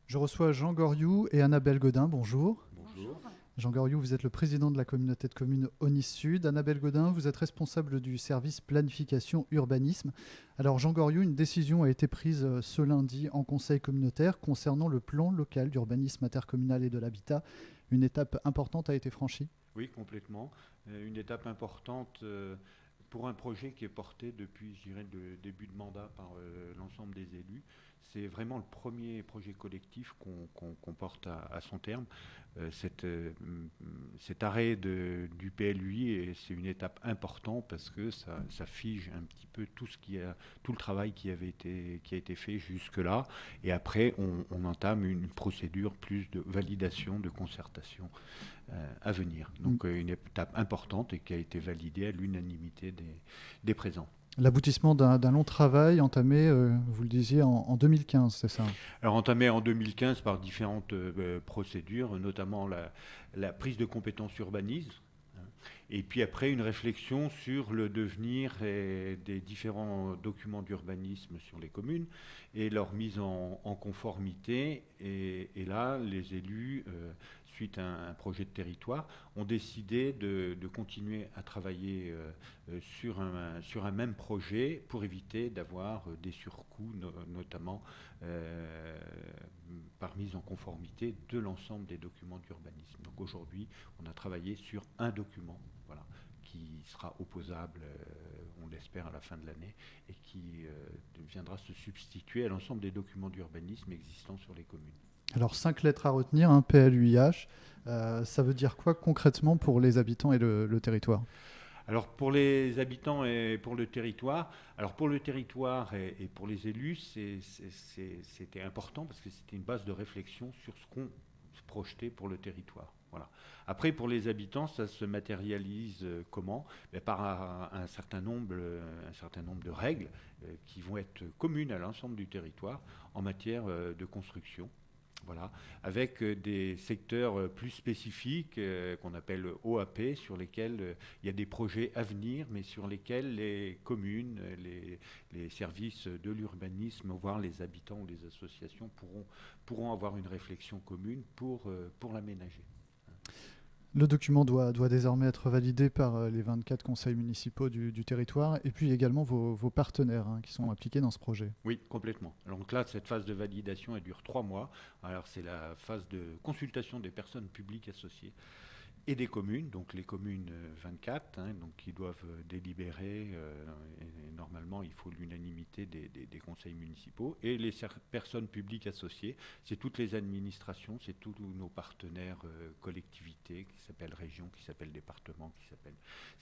Je reçois Jean Goriou et Annabelle Godin. Bonjour. Bonjour. Jean Goriou, vous êtes le président de la communauté de communes Aunis Sud. Annabelle Godin, vous êtes responsable du service planification urbanisme. Alors Jean Goriou, une décision a été prise ce lundi en conseil communautaire concernant le plan local d'urbanisme intercommunal et de l'habitat. Une étape importante a été franchie. Oui, complètement. Une étape importante pour un projet qui est porté depuis, je dirais, le début de mandat par l'ensemble des élus. C'est vraiment le premier projet collectif qu'on porte à son terme. Cet arrêt du PLUI, c'est une étape importante parce que ça fige un petit peu tout le travail qui a été fait jusque-là. Et après, on entame une procédure plus de validation, de concertation à venir. Donc une étape importante et qui a été validée à l'unanimité des présents. L'aboutissement d'un long travail entamé, vous le disiez, en 2015, c'est ça? Alors entamé en 2015 par différentes procédures, notamment la prise de compétences urbanisme, et puis après une réflexion sur le devenir des différents documents d'urbanisme sur les communes et leur mise en conformité. Et là, les élus, suite à un projet de territoire, ont décidé de continuer à travailler sur un même projet pour éviter d'avoir des surcoûts, notamment par mise en conformité de l'ensemble des documents d'urbanisme. Donc aujourd'hui, on a travaillé sur un document, voilà, qui sera opposable, on l'espère, à la fin de l'année, et qui viendra se substituer à l'ensemble des documents d'urbanisme existants sur les communes. Alors 5 lettres à retenir, un PLUIH. Ça veut dire quoi concrètement pour les habitants et le territoire? Alors pour les habitants et pour le territoire, et pour les élus, c'était important parce que c'était une base de réflexion sur ce qu'on se projetait pour le territoire. Voilà. Après, pour les habitants, ça se matérialise comment? Par un certain nombre de règles qui vont être communes à l'ensemble du territoire en matière de construction. Voilà, avec des secteurs plus spécifiques qu'on appelle OAP, sur lesquels il y a des projets à venir, mais sur lesquels les communes, les services de l'urbanisme, voire les habitants ou les associations pourront avoir une réflexion commune pour l'aménager. Le document doit désormais être validé par les 24 conseils municipaux du territoire et puis également vos partenaires qui sont impliqués dans ce projet. Oui, complètement. Donc là, cette phase de validation, elle dure 3 mois. Alors c'est la phase de consultation des personnes publiques associées et des communes, donc les communes 24, donc qui doivent délibérer, et normalement il faut l'unanimité des conseils municipaux, et les personnes publiques associées, c'est toutes les administrations, c'est tous nos partenaires collectivités, qui s'appellent régions, qui s'appellent départements, qui s'appellent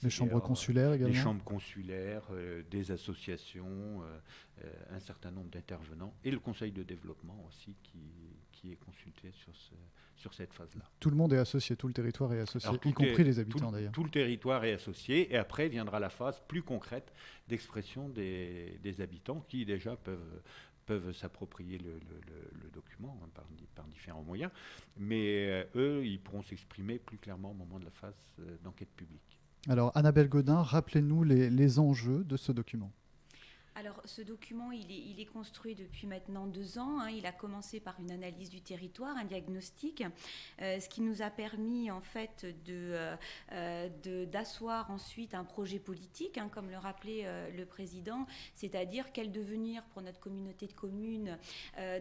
Les chambres CDR, consulaires également. les chambres consulaires, des associations, un certain nombre d'intervenants, et le conseil de développement aussi qui est consulté sur cette phase-là. Tout le monde est associé, tout le territoire est associé, Alors, y compris les habitants d'ailleurs. Tout le territoire est associé, et après viendra la phase plus concrète d'expression des habitants qui déjà peuvent s'approprier le document par différents moyens, mais eux, ils pourront s'exprimer plus clairement au moment de la phase d'enquête publique. Alors Annabelle Godin, rappelez-nous les enjeux de ce document. Alors, ce document, il est construit depuis maintenant 2 ans. Il a commencé par une analyse du territoire, un diagnostic, ce qui nous a permis en fait d'asseoir ensuite un projet politique, comme le rappelait le président, c'est-à-dire quel devenir pour notre communauté de communes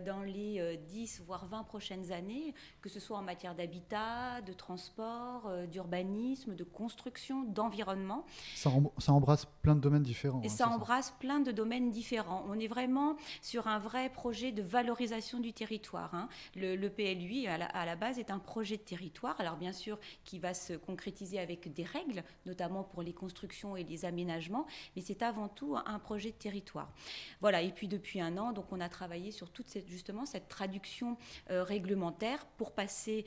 dans les 10 voire 20 prochaines années, que ce soit en matière d'habitat, de transport, d'urbanisme, de construction, d'environnement. Ça embrasse plein de domaines différents. Et ça embrasse plein de domaines différents. On est vraiment sur un vrai projet de valorisation du territoire. Le PLUI, à la base, est un projet de territoire. Alors, bien sûr, qui va se concrétiser avec des règles, notamment pour les constructions et les aménagements, mais c'est avant tout un projet de territoire. Voilà. Et puis, depuis 1 an, donc, on a travaillé sur toute cette traduction réglementaire pour passer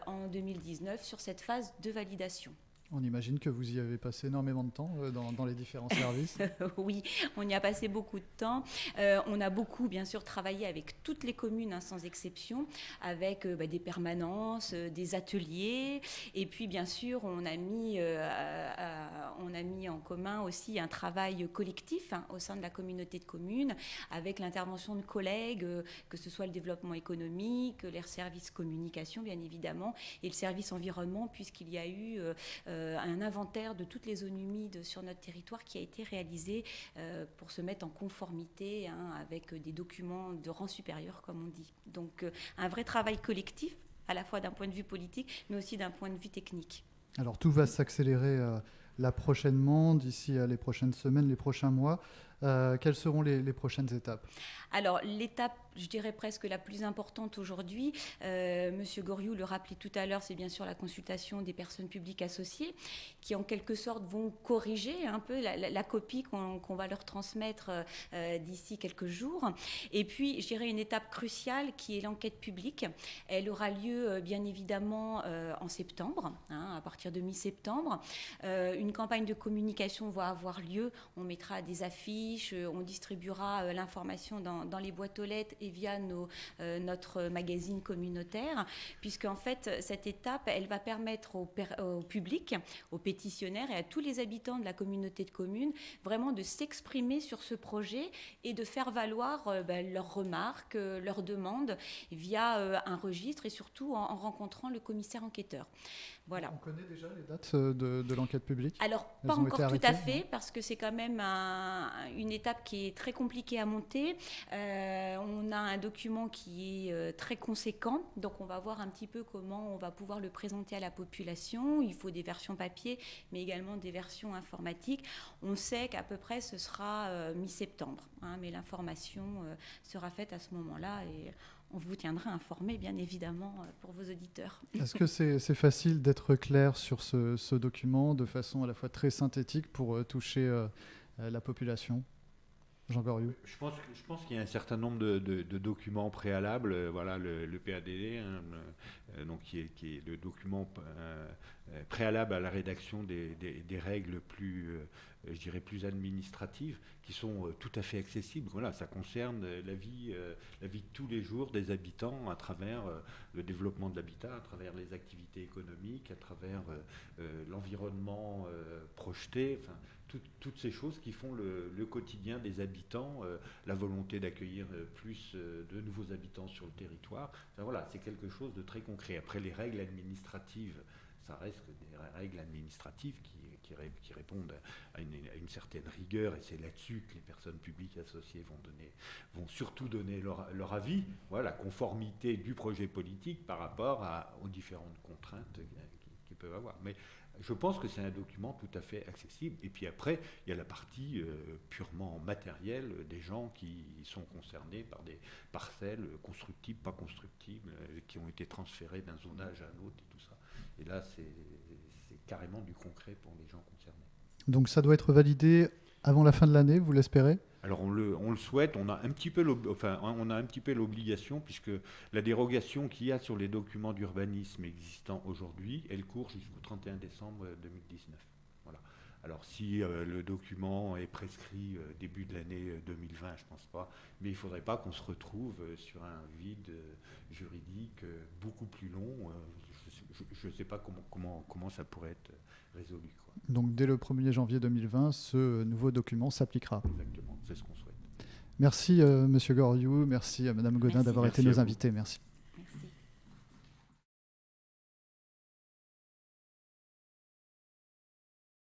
en 2019 sur cette phase de validation. On imagine que vous y avez passé énormément de temps dans les différents services. Oui, on y a passé beaucoup de temps. On a beaucoup, bien sûr, travaillé avec toutes les communes, hein, sans exception, avec des permanences, des ateliers. Et puis, bien sûr, on a mis en commun aussi un travail collectif, hein, au sein de la communauté de communes, avec l'intervention de collègues, que ce soit le développement économique, les services communication, bien évidemment, et le service environnement, puisqu'il y a eu un inventaire de toutes les zones humides sur notre territoire qui a été réalisé pour se mettre en conformité, hein, avec des documents de rang supérieur, comme on dit. Donc un vrai travail collectif, à la fois d'un point de vue politique, mais aussi d'un point de vue technique. Alors tout va s'accélérer là prochainement, d'ici les prochaines semaines, les prochains mois. Quelles seront les prochaines étapes ? Alors, l'étape, je dirais presque la plus importante aujourd'hui, Monsieur Goriou le rappelait tout à l'heure, c'est bien sûr la consultation des personnes publiques associées, qui en quelque sorte vont corriger un peu la copie qu'on va leur transmettre d'ici quelques jours. Et puis, je dirais une étape cruciale qui est l'enquête publique. Elle aura lieu bien évidemment en septembre, hein, à partir de mi-septembre. Une campagne de communication va avoir lieu. On mettra des affiches, on distribuera l'information dans les boîtes aux lettres et via notre magazine communautaire, puisque en fait cette étape, elle va permettre au public, aux pétitionnaires et à tous les habitants de la communauté de communes vraiment de s'exprimer sur ce projet et de faire valoir leurs remarques, leurs demandes via un registre et surtout en rencontrant le commissaire enquêteur. Voilà. On connaît déjà les dates de l'enquête publique ? Alors, pas encore tout à fait, parce que c'est quand même une étape qui est très compliquée à monter. On a un document qui est très conséquent, donc on va voir un petit peu comment on va pouvoir le présenter à la population. Il faut des versions papier, mais également des versions informatiques. On sait qu'à peu près ce sera mi-septembre, hein, mais l'information sera faite à ce moment-là et on vous tiendra informé, bien évidemment, pour vos auditeurs. Est-ce que c'est facile d'être clair sur ce document de façon à la fois très synthétique pour toucher la population ? Jean Goriou. Je pense qu'il y a un certain nombre de documents préalables. Voilà, le PADD, hein, donc qui est le document préalable à la rédaction des règles plus, je dirais, plus administratives, qui sont tout à fait accessibles. Voilà, ça concerne la vie de tous les jours des habitants à travers le développement de l'habitat, à travers les activités économiques, à travers l'environnement projeté. Enfin, toutes ces choses qui font le quotidien des habitants, la volonté d'accueillir plus de nouveaux habitants sur le territoire. Enfin, voilà, c'est quelque chose de très concret. Après, les règles administratives, ça reste des règles administratives qui répondent à une certaine rigueur, et c'est là-dessus que les personnes publiques associées vont surtout donner leur avis, voilà, la conformité du projet politique par rapport aux différentes contraintes qu'ils peuvent avoir. Mais je pense que c'est un document tout à fait accessible. Et puis après, il y a la partie purement matérielle des gens qui sont concernés par des parcelles constructibles, pas constructibles, qui ont été transférées d'un zonage à un autre et tout ça. Et là, c'est carrément du concret pour les gens concernés. Donc ça doit être validé avant la fin de l'année, vous l'espérez ? Alors on le souhaite, on a un petit peu l'obligation, puisque la dérogation qu'il y a sur les documents d'urbanisme existants aujourd'hui, elle court jusqu'au 31 décembre 2019. Voilà. Alors si le document est prescrit début de l'année 2020, je ne pense pas, mais il ne faudrait pas qu'on se retrouve sur un vide juridique beaucoup plus long. Je ne sais pas comment ça pourrait être résolu, quoi. Donc dès le 1er janvier 2020, ce nouveau document s'appliquera. Exactement, c'est ce qu'on souhaite. Merci Monsieur Goriou, merci à Madame Godin d'avoir été nos invités. Merci.